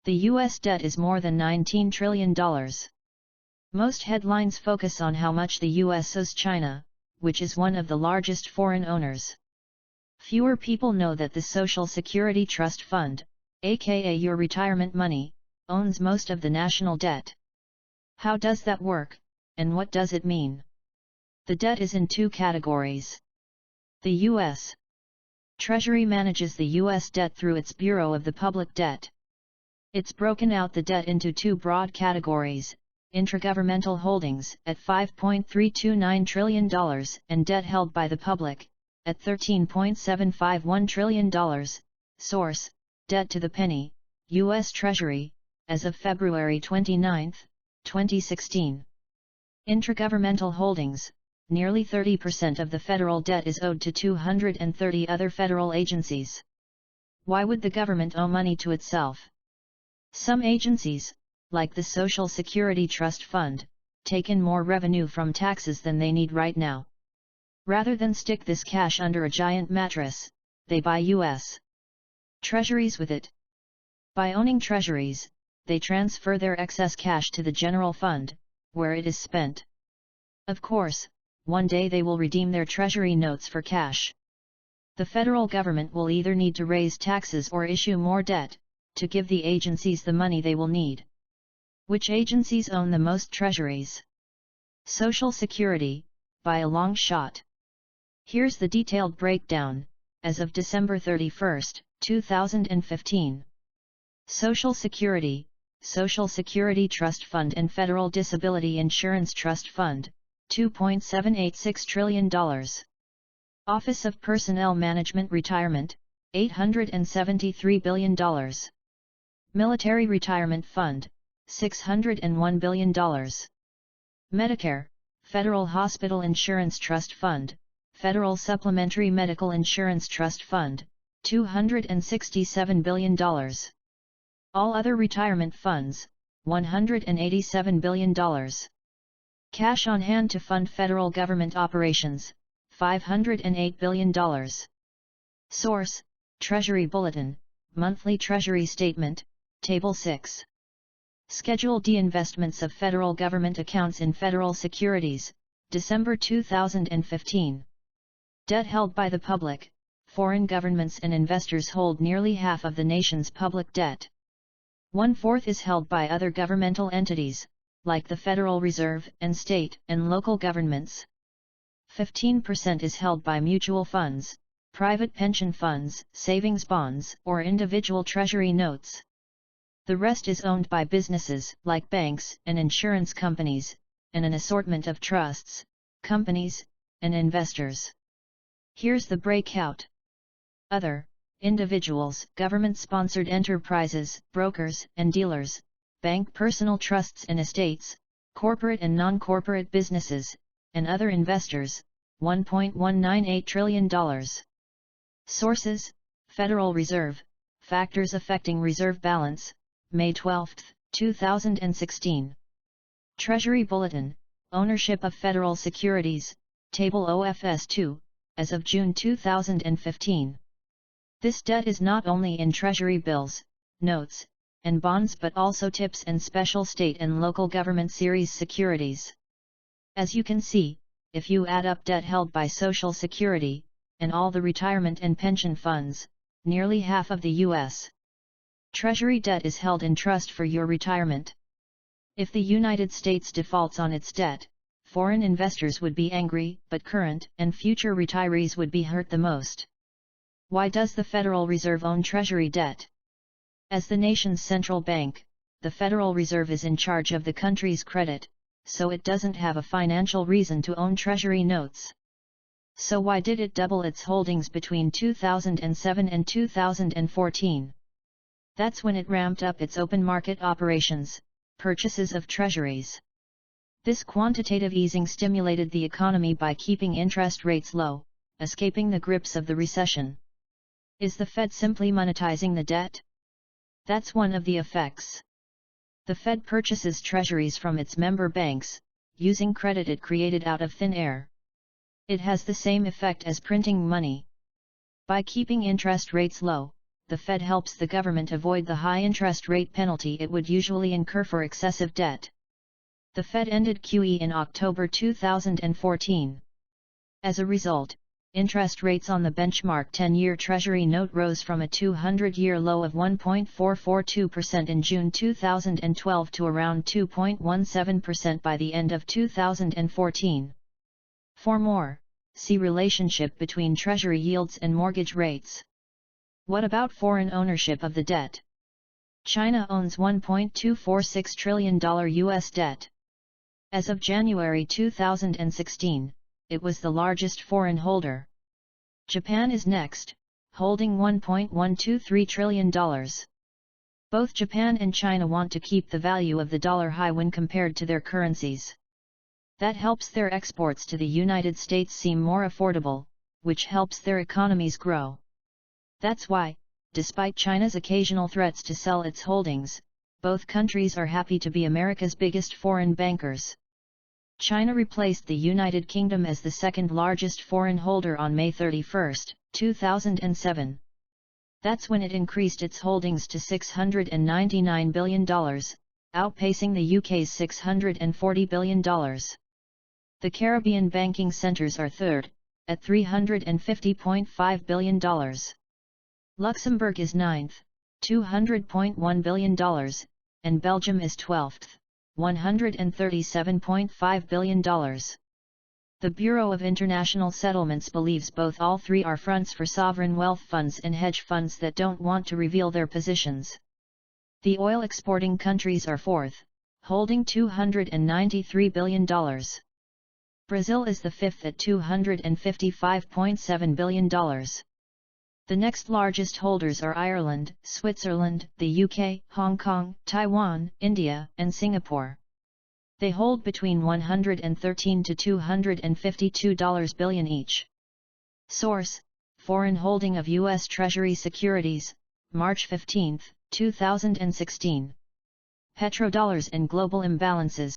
The U.S. debt is more than $19 trillion. Most headlines focus on how much the U.S. owes China, which is one of the largest foreign owners. Fewer people know that the Social Security Trust Fund, aka your retirement money, owns most of the national debt. How does that work, and what does it mean? The debt is in two categories. The U.S. Treasury manages the U.S. debt through its Bureau of the Public Debt. It's broken out the debt into two broad categories: intergovernmental holdings at $5.329 trillion and debt held by the public at $13.751 trillion. Source: Debt to the Penny, U.S. Treasury, as of February 29, 2016. Intergovernmental holdings: nearly 30% of the federal debt is owed to 230 other federal agencies. Why would the government owe money to itself? Some agencies, like the Social Security Trust Fund, take in more revenue from taxes than they need right now. Rather than stick this cash under a giant mattress, they buy U.S. Treasuries with it. By owning treasuries, they transfer their excess cash to the general fund, where it is spent. Of course, one day they will redeem their treasury notes for cash. The federal government will either need to raise taxes or issue more debt, to give the agencies the money they will need. Which agencies own the most treasuries? Social Security, by a long shot. Here's the detailed breakdown, as of December 31, 2015. Social Security, Social Security Trust Fund and Federal Disability Insurance Trust Fund, $2.786 trillion. Office of Personnel Management Retirement, $873 billion. Military Retirement Fund, $601 billion. Medicare, Federal Hospital Insurance Trust Fund, Federal Supplementary Medical Insurance Trust Fund, $267 billion. All other retirement funds, $187 billion. Cash on hand to fund federal government operations, $508 billion. Source: Treasury Bulletin, Monthly Treasury Statement, Table 6. Schedule D: Investments of federal government accounts in federal securities, December 2015. Debt held by the public. Foreign governments and investors hold nearly half of the nation's public debt. 1/4 is held by other governmental entities, like the Federal Reserve and state and local governments. 15% is held by mutual funds, private pension funds, savings bonds, or individual treasury notes. The rest is owned by businesses, like banks and insurance companies, and an assortment of trusts, companies, and investors. Here's the breakout. Other: individuals, government-sponsored enterprises, brokers and dealers, bank personal trusts and estates, corporate and non-corporate businesses, and other investors, $1.198 trillion. Sources: Federal Reserve, Factors Affecting Reserve Balance, May 12, 2016. Treasury Bulletin, Ownership of Federal Securities, Table OFS 2, as of June 2015. This debt is not only in Treasury bills, notes, and bonds but also TIPS and special state and local government series securities. As you can see, if you add up debt held by Social Security, and all the retirement and pension funds, nearly half of the U.S. Treasury debt is held in trust for your retirement. If the United States defaults on its debt, foreign investors would be angry, but current and future retirees would be hurt the most. Why does the Federal Reserve own Treasury debt? As the nation's central bank, the Federal Reserve is in charge of the country's credit, so it doesn't have a financial reason to own Treasury notes. So why did it double its holdings between 2007 and 2014? That's when it ramped up its open market operations, purchases of treasuries. This quantitative easing stimulated the economy by keeping interest rates low, escaping the grips of the recession. Is the Fed simply monetizing the debt? That's one of the effects. The Fed purchases treasuries from its member banks, using credit it created out of thin air. It has the same effect as printing money. By keeping interest rates low, the Fed helps the government avoid the high interest rate penalty it would usually incur for excessive debt. The Fed ended QE in October 2014. As a result, interest rates on the benchmark 10-year Treasury note rose from a 200-year low of 1.442% in June 2012 to around 2.17% by the end of 2014. For more, see relationship between Treasury yields and mortgage rates. What about foreign ownership of the debt? China owns $1.246 trillion U.S. debt. As of January 2016, it was the largest foreign holder. Japan is next, holding $1.123 trillion. Both Japan and China want to keep the value of the dollar high when compared to their currencies. That helps their exports to the United States seem more affordable, which helps their economies grow. That's why, despite China's occasional threats to sell its holdings, both countries are happy to be America's biggest foreign bankers. China replaced the United Kingdom as the second largest foreign holder on May 31, 2007. That's when it increased its holdings to $699 billion, outpacing the UK's $640 billion. The Caribbean banking centers are third, at $350.5 billion. Luxembourg is ninth, $200.1 billion, and Belgium is 12th, $137.5 billion. The Bureau of International Settlements believes all three are fronts for sovereign wealth funds and hedge funds that don't want to reveal their positions. The oil exporting countries are fourth, holding $293 billion. Brazil is the fifth at $255.7 billion. The next largest holders are Ireland, Switzerland, the UK, Hong Kong, Taiwan, India, and Singapore. They hold between $113 to $252 billion each. Source: Foreign holding of U.S. Treasury securities, March 15, 2016. Petrodollars and global imbalances.